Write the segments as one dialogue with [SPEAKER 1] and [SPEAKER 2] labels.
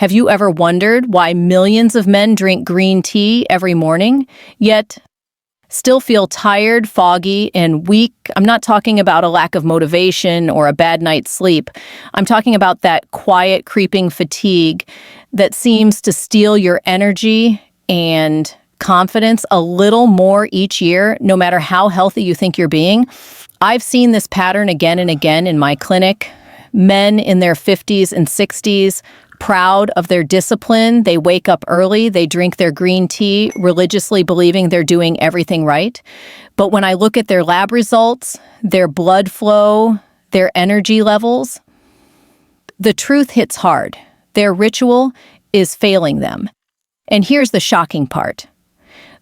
[SPEAKER 1] Have you ever wondered why millions of men drink green tea every morning, yet still feel tired, foggy, and weak? I'm not talking about a lack of motivation or a bad night's sleep. I'm talking about that quiet, creeping fatigue that seems to steal your energy and confidence a little more each year, no matter how healthy you think you're being. I've seen this pattern again and again in my clinic. Men in their 50s and 60s, proud of their discipline. They wake up early, they drink their green tea, religiously believing they're doing everything right. But when I look at their lab results, their blood flow, their energy levels, the truth hits hard. Their ritual is failing them. And here's the shocking part.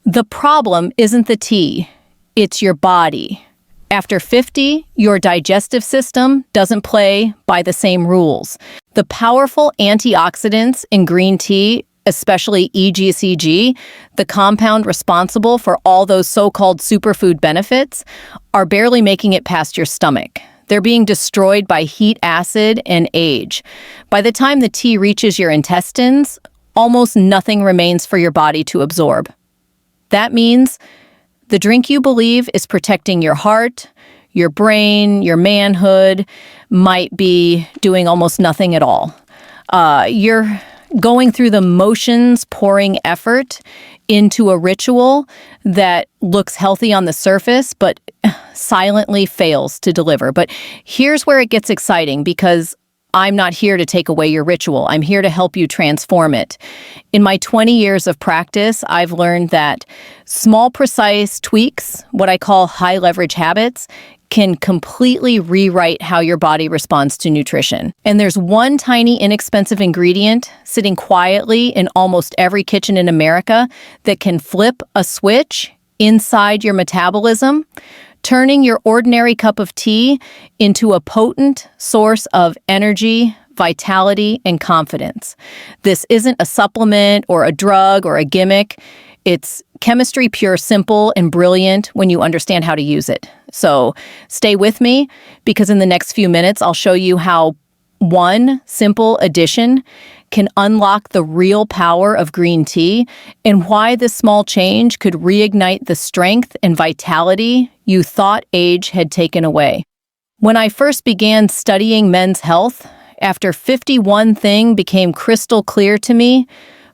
[SPEAKER 1] The problem isn't the tea, it's your body. After 50, your digestive system doesn't play by the same rules. The powerful antioxidants in green tea, especially EGCG, the compound responsible for all those so-called superfood benefits, are barely making it past your stomach. They're being destroyed by heat, acid, and age. By the time the tea reaches your intestines, almost nothing remains for your body to absorb. That means the drink you believe is protecting your heart, your brain, your manhood, might be doing almost nothing at all. You're going through the motions, pouring effort into a ritual that looks healthy on the surface, but silently fails to deliver. But here's where it gets exciting, because I'm not here to take away your ritual. I'm here to help you transform it. In my 20 years of practice, I've learned that small, precise tweaks, what I call high leverage habits, can completely rewrite how your body responds to nutrition. And there's one tiny, inexpensive ingredient sitting quietly in almost every kitchen in America that can flip a switch inside your metabolism, turning your ordinary cup of tea into a potent source of energy, vitality, and confidence. This isn't a supplement or a drug or a gimmick. It's chemistry pure, simple, and brilliant when you understand how to use it. So stay with me, because in the next few minutes, I'll show you how one simple addition can unlock the real power of green tea, and why this small change could reignite the strength and vitality you thought age had taken away. When I first began studying men's health, after 51 thing became crystal clear to me,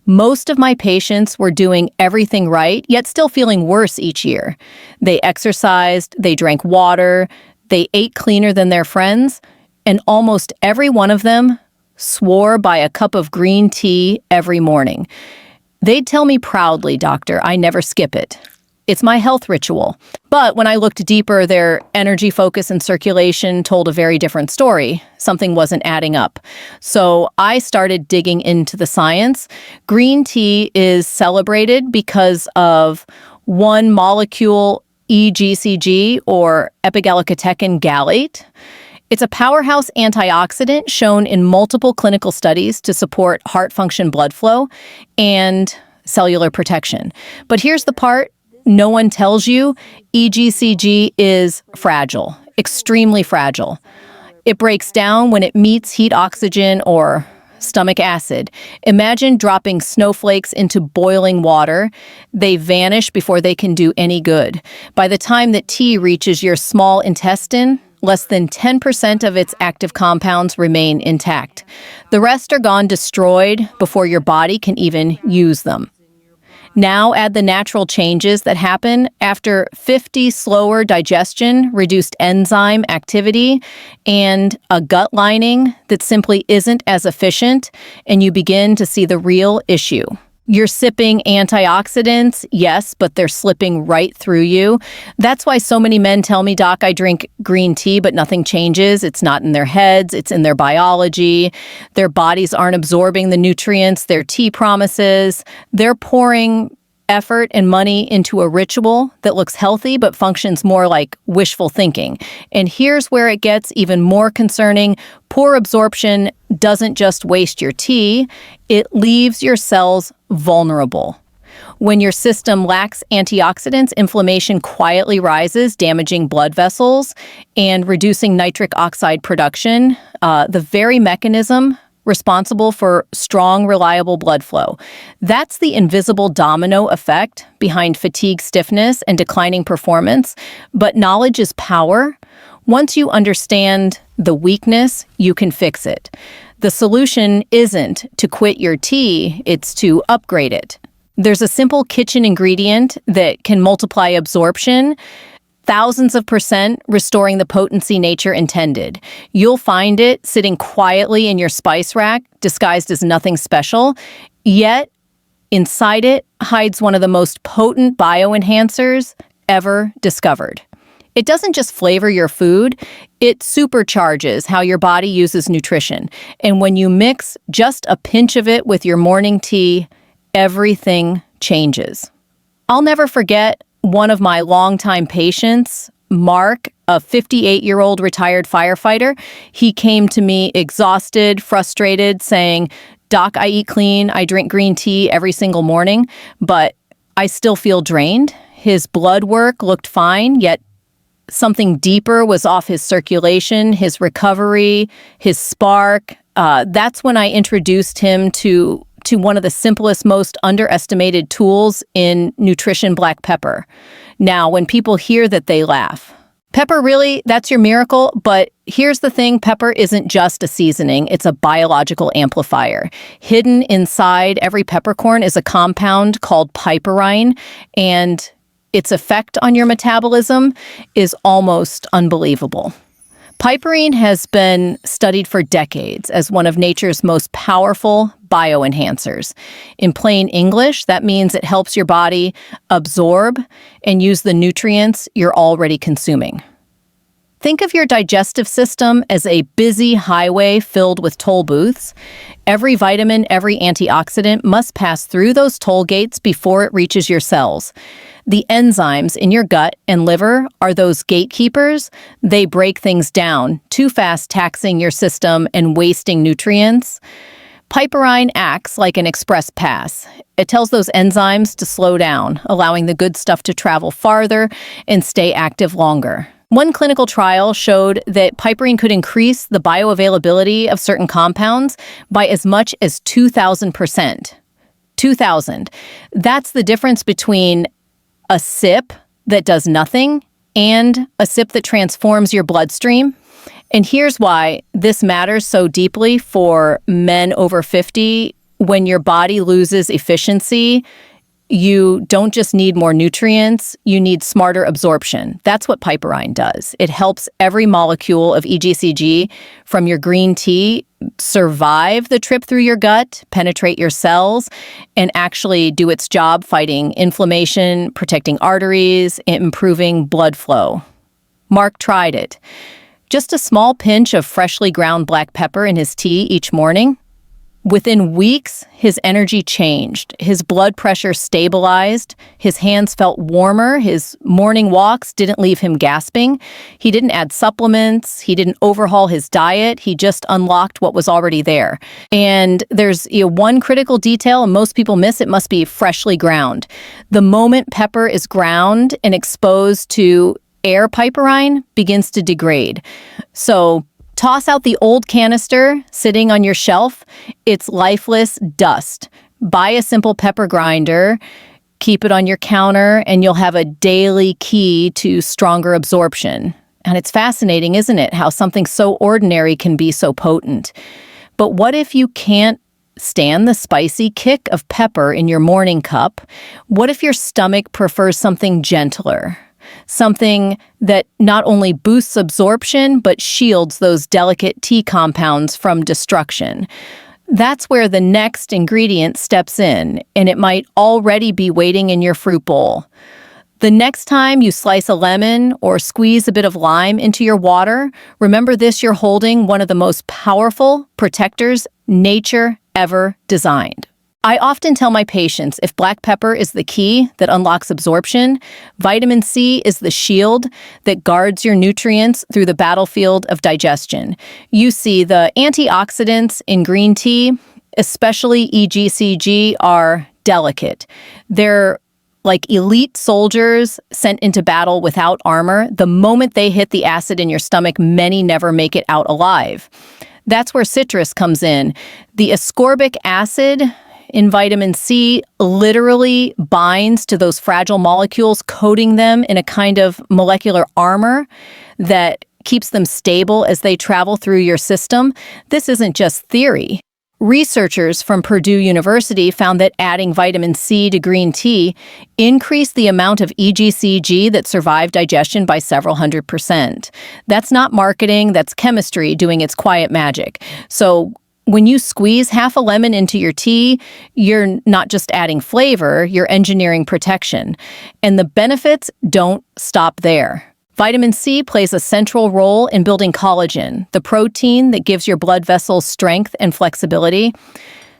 [SPEAKER 1] most of my patients were doing everything right, yet still feeling worse each year. They exercised, they drank water, they ate cleaner than their friends, and almost every one of them swore by a cup of green tea every morning. They'd tell me proudly, "Doctor, I never skip it. It's my health ritual." But when I looked deeper, their energy, focus, and circulation told a very different story. Something wasn't adding up. So I started digging into the science. Green tea is celebrated because of one molecule, EGCG, or epigallocatechin gallate. It's a powerhouse antioxidant shown in multiple clinical studies to support heart function, blood flow, and cellular protection. But here's the part no one tells you: EGCG is fragile, extremely fragile. It breaks down when it meets heat, oxygen, or stomach acid. Imagine dropping snowflakes into boiling water. They vanish before they can do any good. By the time that tea reaches your small intestine, less than 10% of its active compounds remain intact. The rest are gone, destroyed, before your body can even use them. Now add the natural changes that happen after 50 slower digestion, reduced enzyme activity, and a gut lining that simply isn't as efficient, and you begin to see the real issue. You're sipping antioxidants, yes, but they're slipping right through you. That's why so many men tell me, "Doc, I drink green tea, but nothing changes." It's not in their heads, it's in their biology. Their bodies aren't absorbing the nutrients their tea promises. They're pouring effort and money into a ritual that looks healthy but functions more like wishful thinking. And here's where it gets even more concerning. Poor absorption doesn't just waste your tea, it leaves your cells vulnerable. When your system lacks antioxidants, inflammation quietly rises, damaging blood vessels and reducing nitric oxide production, the very mechanism responsible for strong, reliable blood flow. That's the invisible domino effect behind fatigue, stiffness, and declining performance. But knowledge is power. Once you understand the weakness, you can fix it. The solution isn't to quit your tea, it's to upgrade it. There's a simple kitchen ingredient that can multiply absorption thousands of %, restoring the potency nature intended. You'll find it sitting quietly in your spice rack, disguised as nothing special, yet inside it hides one of the most potent bioenhancers ever discovered. It doesn't just flavor your food, it supercharges how your body uses nutrition. And when you mix just a pinch of it with your morning tea, everything changes. I'll never forget one of my longtime patients, Mark, a 58-year-old retired firefighter. He came to me exhausted, frustrated, saying, "Doc, I eat clean, I drink green tea every single morning, but I still feel drained." His blood work looked fine, yet something deeper was off: his circulation, his recovery, his spark. That's when I introduced him to one of the simplest, most underestimated tools in nutrition: black pepper. Now, when people hear that, they laugh. Pepper, really? That's your miracle? But here's the thing, pepper isn't just a seasoning, it's a biological amplifier. Hidden inside every peppercorn is a compound called piperine, and its effect on your metabolism is almost unbelievable. Piperine has been studied for decades as one of nature's most powerful bioenhancers. In plain English, that means it helps your body absorb and use the nutrients you're already consuming. Think of your digestive system as a busy highway filled with toll booths. Every vitamin, every antioxidant must pass through those toll gates before it reaches your cells. The enzymes in your gut and liver are those gatekeepers. They break things down too fast, taxing your system and wasting nutrients. Piperine acts like an express pass. It tells those enzymes to slow down, allowing the good stuff to travel farther and stay active longer. One clinical trial showed that piperine could increase the bioavailability of certain compounds by as much as 2,000%. 2,000. That's the difference between a sip that does nothing and a sip that transforms your bloodstream. And here's why this matters so deeply for men over 50. When your body loses efficiency, you don't just need more nutrients, you need smarter absorption. That's what piperine does. It helps every molecule of EGCG from your green tea survive the trip through your gut, penetrate your cells, and actually do its job fighting inflammation, protecting arteries, improving blood flow. Mark tried it. Just a small pinch of freshly ground black pepper in his tea each morning. Within weeks, his energy changed. His blood pressure stabilized. His hands felt warmer. His morning walks didn't leave him gasping. He didn't add supplements. He didn't overhaul his diet. He just unlocked what was already there. And there's one critical detail, and most people miss it, must be freshly ground. The moment pepper is ground and exposed to air, piperine begins to degrade. So toss out the old canister sitting on your shelf. It's lifeless dust. Buy a simple pepper grinder, keep it on your counter, and you'll have a daily key to stronger absorption. And it's fascinating, isn't it, how something so ordinary can be so potent. But what if you can't stand the spicy kick of pepper in your morning cup? What if your stomach prefers something gentler? Something that not only boosts absorption, but shields those delicate tea compounds from destruction. That's where the next ingredient steps in, and it might already be waiting in your fruit bowl. The next time you slice a lemon or squeeze a bit of lime into your water, remember this: you're holding one of the most powerful protectors nature ever designed. I often tell my patients, if black pepper is the key that unlocks absorption, vitamin C is the shield that guards your nutrients through the battlefield of digestion. You see, the antioxidants in green tea, especially EGCG, are delicate. They're like elite soldiers sent into battle without armor. The moment they hit the acid in your stomach, many never make it out alive. That's where citrus comes in. The ascorbic acid in vitamin C literally binds to those fragile molecules, coating them in a kind of molecular armor that keeps them stable as they travel through your system. This isn't just theory. Researchers from Purdue University found that adding vitamin C to green tea increased the amount of EGCG that survived digestion by several 100%. That's not marketing, that's chemistry doing its quiet magic. So when you squeeze half a lemon into your tea, you're not just adding flavor, you're engineering protection. And the benefits don't stop there. Vitamin C plays a central role in building collagen, the protein that gives your blood vessels strength and flexibility.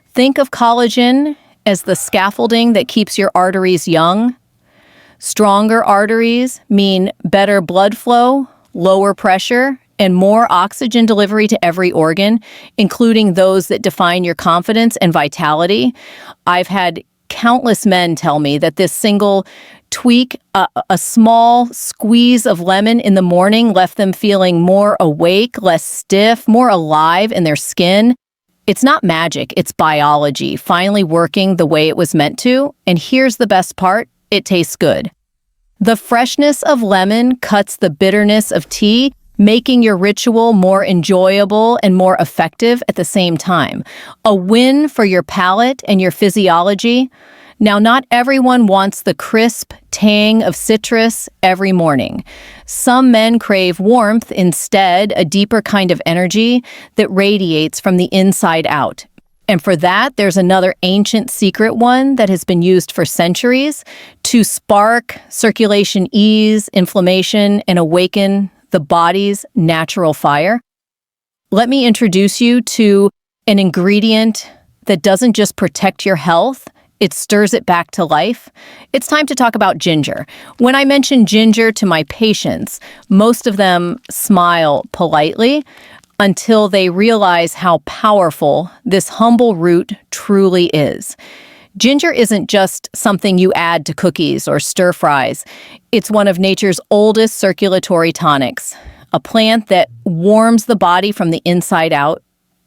[SPEAKER 1] Think of collagen as the scaffolding that keeps your arteries young. Stronger arteries mean better blood flow, lower pressure, and more oxygen delivery to every organ, including those that define your confidence and vitality. I've had countless men tell me that this single tweak, a small squeeze of lemon in the morning, left them feeling more awake, less stiff, more alive in their skin. It's not magic, it's biology, finally working the way it was meant to. And here's the best part, it tastes good. The freshness of lemon cuts the bitterness of tea, making your ritual more enjoyable and more effective at the same time. A win for your palate and your physiology. Now, not everyone wants the crisp tang of citrus every morning. Some men crave warmth instead, a deeper kind of energy that radiates from the inside out. And for that, there's another ancient secret one that has been used for centuries to spark circulation ease, inflammation, and awaken the body's natural fire. Let me introduce you to an ingredient that doesn't just protect your health, it stirs it back to life. It's time to talk about ginger. When I mention ginger to my patients, most of them smile politely until they realize how powerful this humble root truly is. Ginger isn't just something you add to cookies or stir fries. It's one of nature's oldest circulatory tonics, a plant that warms the body from the inside out.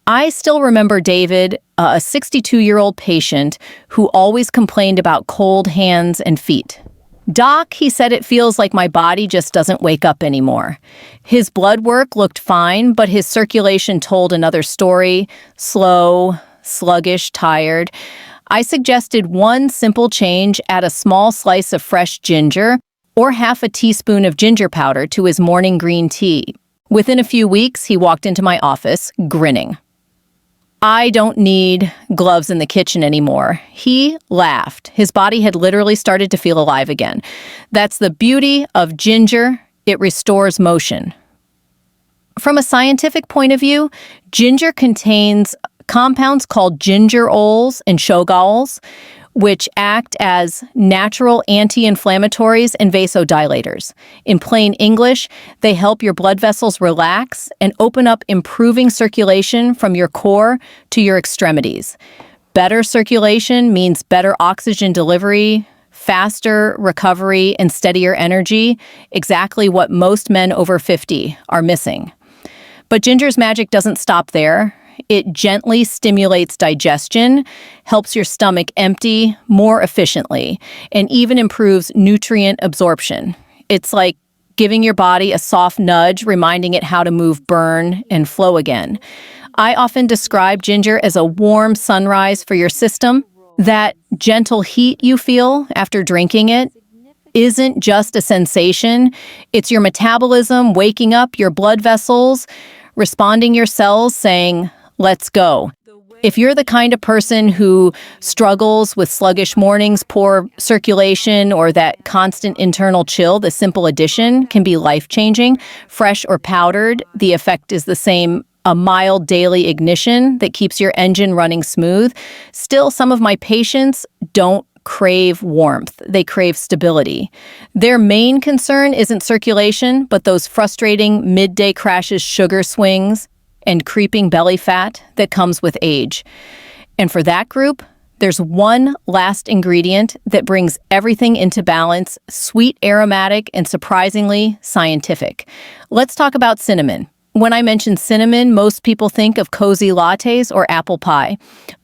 [SPEAKER 1] I still remember David, a 62-year-old patient who always complained about cold hands and feet. "Doc," he said, "it feels like my body just doesn't wake up anymore." His blood work looked fine, but his circulation told another story: slow, sluggish, tired. I suggested one simple change: add a small slice of fresh ginger or half a teaspoon of ginger powder to his morning green tea. Within a few weeks, he walked into my office, grinning. "I don't need gloves in the kitchen anymore." He laughed. His body had literally started to feel alive again. That's the beauty of ginger. It restores motion. From a scientific point of view, ginger contains compounds called gingerols and shogaols, which act as natural anti-inflammatories and vasodilators. In plain English, they help your blood vessels relax and open up, improving circulation from your core to your extremities. Better circulation means better oxygen delivery, faster recovery, and steadier energy, exactly what most men over 50 are missing. But ginger's magic doesn't stop there. It gently stimulates digestion, helps your stomach empty more efficiently, and even improves nutrient absorption. It's like giving your body a soft nudge, reminding it how to move, burn, and flow again. I often describe ginger as a warm sunrise for your system. That gentle heat you feel after drinking it isn't just a sensation. It's your metabolism waking up, your blood vessels responding, your cells saying, "Let's go." If you're the kind of person who struggles with sluggish mornings, poor circulation, or that constant internal chill, the simple addition can be life-changing. Fresh or powdered, the effect is the same: a mild daily ignition that keeps your engine running smooth. Still, some of my patients don't crave warmth. They crave stability. Their main concern isn't circulation, but those frustrating midday crashes, sugar swings, and creeping belly fat that comes with age. And for that group, there's one last ingredient that brings everything into balance: sweet, aromatic, and surprisingly scientific. Let's talk about cinnamon. When I mention cinnamon, most people think of cozy lattes or apple pie.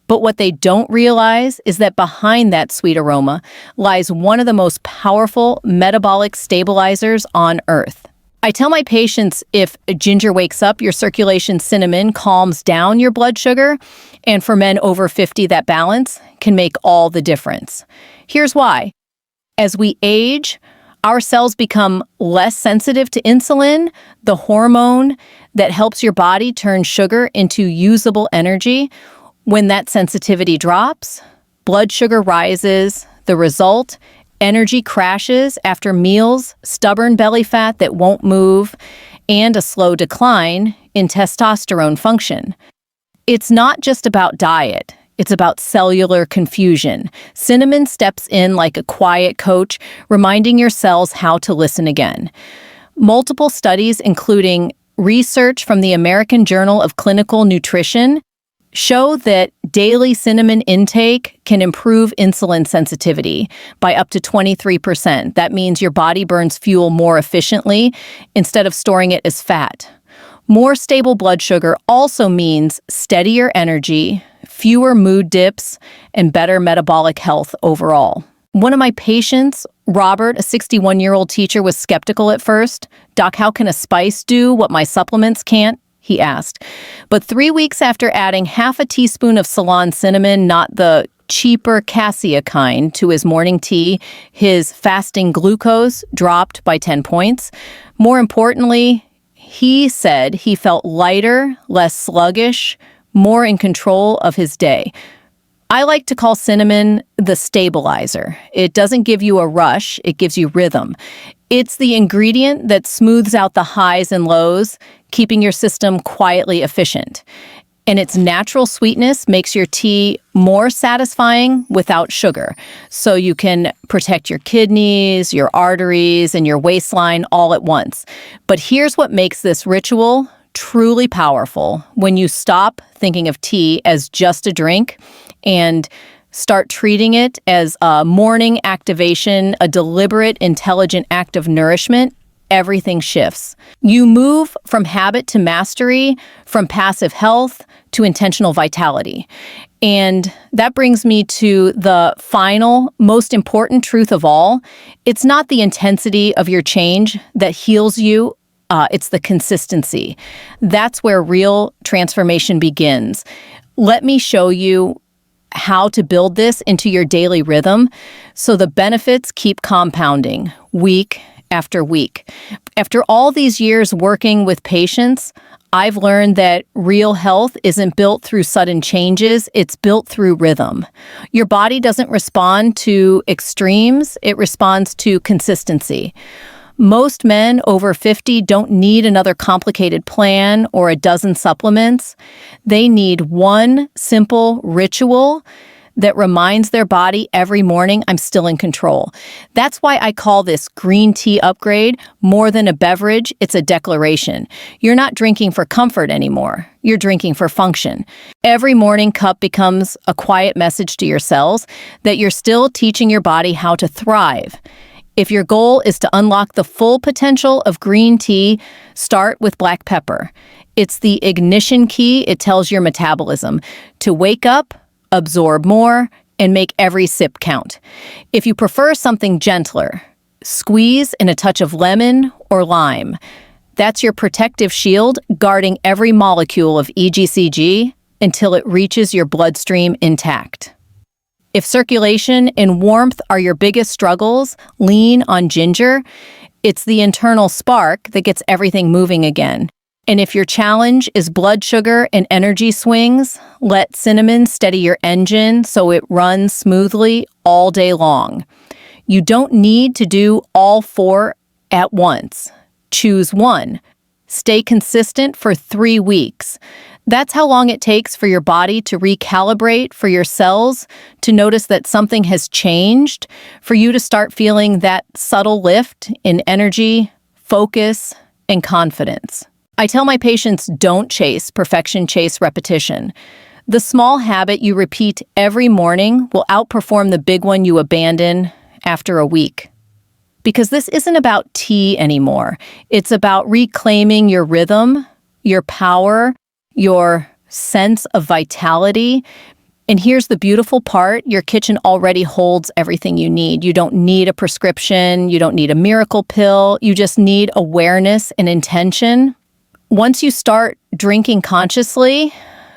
[SPEAKER 1] But what they don't realize is that behind that sweet aroma lies one of the most powerful metabolic stabilizers on Earth. I tell my patients if ginger wakes up your circulation, cinnamon calms down your blood sugar, and for men over 50, that balance can make all the difference. Here's why. As we age, our cells become less sensitive to insulin, the hormone that helps your body turn sugar into usable energy. When that sensitivity drops, blood sugar rises. The result, energy crashes after meals, stubborn belly fat that won't move, and a slow decline in testosterone function. It's not just about diet. It's about cellular confusion. Cinnamon steps in like a quiet coach, reminding your cells how to listen again. Multiple studies, including research from the American Journal of Clinical Nutrition, show that daily cinnamon intake can improve insulin sensitivity by up to 23%. That means your body burns fuel more efficiently instead of storing it as fat. More stable blood sugar also means steadier energy, fewer mood dips, and better metabolic health overall. One of my patients, Robert, a 61-year-old teacher, was skeptical at first. "Doc, how can a spice do what my supplements can't?" he asked. But 3 weeks after adding half a teaspoon of Ceylon cinnamon, not the cheaper cassia kind, to his morning tea, his fasting glucose dropped by 10 points. More importantly, he said he felt lighter, less sluggish, more in control of his day. I like to call cinnamon the stabilizer. It doesn't give you a rush, it gives you rhythm. It's the ingredient that smooths out the highs and lows, keeping your system quietly efficient. And its natural sweetness makes your tea more satisfying without sugar. So you can protect your kidneys, your arteries, and your waistline all at once. But here's what makes this ritual truly powerful. When you stop thinking of tea as just a drink and start treating it as a morning activation, a deliberate, intelligent act of nourishment, everything shifts. You move from habit to mastery, from passive health to intentional vitality. And that brings me to the final, most important truth of all. It's not the intensity of your change that heals you. It's the consistency. That's where real transformation begins. Let me show you how to build this into your daily rhythm so the benefits keep compounding week after week. After all these years working with patients, I've learned that real health isn't built through sudden changes, it's built through rhythm. Your body doesn't respond to extremes, it responds to consistency. Most men over 50 don't need another complicated plan or a dozen supplements. They need one simple ritual that reminds their body every morning, I'm still in control. That's why I call this green tea upgrade more than a beverage, it's a declaration. You're not drinking for comfort anymore. You're drinking for function. Every morning cup becomes a quiet message to your cells that you're still teaching your body how to thrive. If your goal is to unlock the full potential of green tea, start with black pepper. It's the ignition key. It tells your metabolism to wake up, absorb more, and make every sip count. If you prefer something gentler, squeeze in a touch of lemon or lime. That's your protective shield guarding every molecule of EGCG until it reaches your bloodstream intact. If circulation and warmth are your biggest struggles, lean on ginger. It's the internal spark that gets everything moving again. And if your challenge is blood sugar and energy swings, let cinnamon steady your engine so it runs smoothly all day long. You don't need to do all four at once. Choose one. Stay consistent for 3 weeks. That's how long it takes for your body to recalibrate, for your cells to notice that something has changed, for you to start feeling that subtle lift in energy, focus, and confidence. I tell my patients, don't chase perfection, chase repetition. The small habit you repeat every morning will outperform the big one you abandon after a week. Because this isn't about tea anymore. It's about reclaiming your rhythm, your power, your sense of vitality. And here's the beautiful part, your kitchen already holds everything you need. You don't need a prescription, you don't need a miracle pill, you just need awareness and intention. Once you start drinking consciously,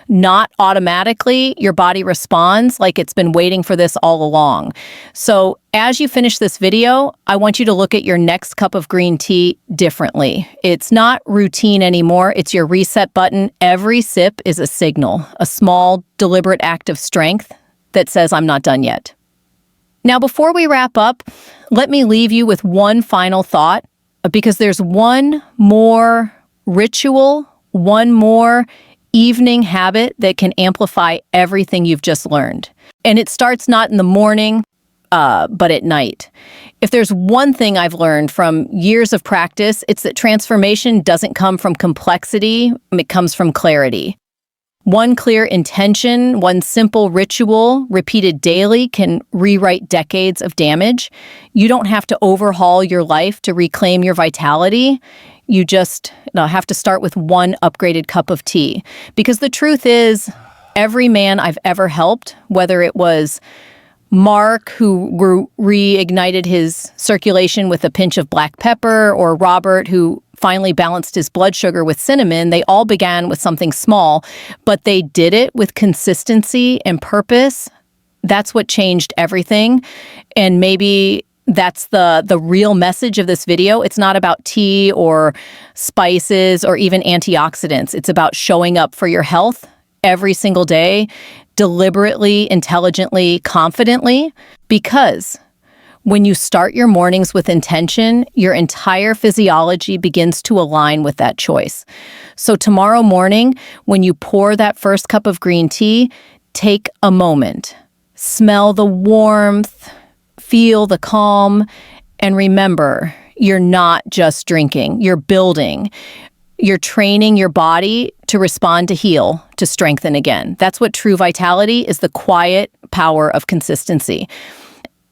[SPEAKER 1] not automatically, your body responds like it's been waiting for this all along. So as you finish this video, I want you to look at your next cup of green tea differently. It's not routine anymore. It's your reset button. Every sip is a signal, a small, deliberate act of strength that says, I'm not done yet. Now, before we wrap up, let me leave you with one final thought, because there's one more ritual, one more evening habit that can amplify everything you've just learned. And it starts not in the morning, but at night. If there's one thing I've learned from years of practice, it's that transformation doesn't come from complexity, it comes from clarity. One clear intention, one simple ritual repeated daily can rewrite decades of damage. You don't have to overhaul your life to reclaim your vitality. You just have to start with one upgraded cup of tea. Because the truth is, every man I've ever helped, whether it was Mark, who reignited his circulation with a pinch of black pepper, or Robert, who finally balanced his blood sugar with cinnamon, they all began with something small, but they did it with consistency and purpose. That's what changed everything. And maybe that's the real message of this video. It's not about tea or spices or even antioxidants. It's about showing up for your health every single day, deliberately, intelligently, confidently, because when you start your mornings with intention, your entire physiology begins to align with that choice. So tomorrow morning, when you pour that first cup of green tea, take a moment, smell the warmth, feel the calm, and remember, you're not just drinking, you're building. You're training your body to respond, to heal, to strengthen again. That's what true vitality is, the quiet power of consistency.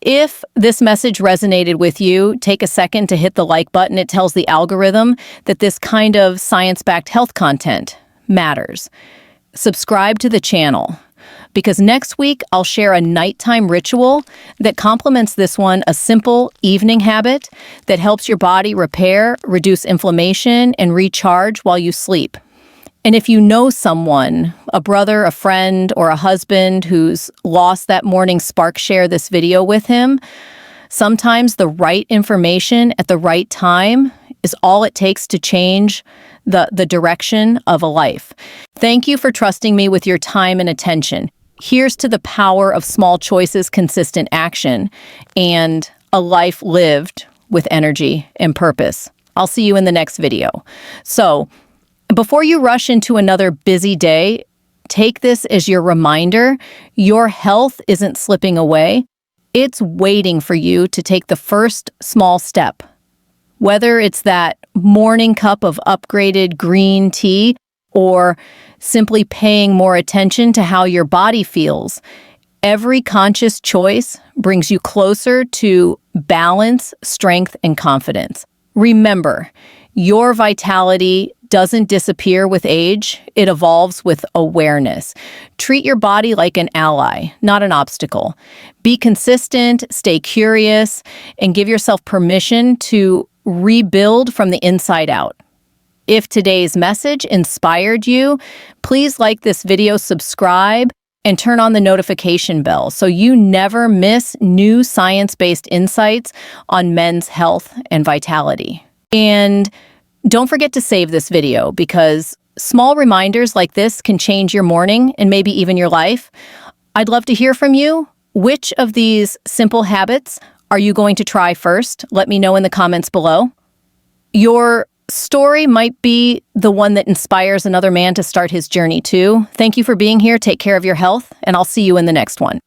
[SPEAKER 1] If this message resonated with you, take a second to hit the like button. It tells the algorithm that this kind of science-backed health content matters. Subscribe to the channel, because next week I'll share a nighttime ritual that complements this one, a simple evening habit that helps your body repair, reduce inflammation, and recharge while you sleep. And if you know someone, a brother, a friend, or a husband who's lost that morning spark, share this video with him. Sometimes the right information at the right time is all it takes to change the direction of a life. Thank you for trusting me with your time and attention. Here's to the power of small choices, consistent action, and a life lived with energy and purpose. I'll see you in the next video. So, before you rush into another busy day, take this as your reminder. Your health isn't slipping away. It's waiting for you to take the first small step. Whether it's that morning cup of upgraded green tea or simply paying more attention to how your body feels, every conscious choice brings you closer to balance, strength, and confidence. Remember, your vitality doesn't disappear with age, it evolves with awareness. Treat your body like an ally, not an obstacle. Be consistent, stay curious, and give yourself permission to rebuild from the inside out. If today's message inspired you, please like this video, subscribe, and turn on the notification bell so you never miss new science-based insights on men's health and vitality. And don't forget to save this video, because small reminders like this can change your morning and maybe even your life. I'd love to hear from you. Which of these simple habits are you going to try first? Let me know in the comments below. Your story might be the one that inspires another man to start his journey too. Thank you for being here. Take care of your health, and I'll see you in the next one.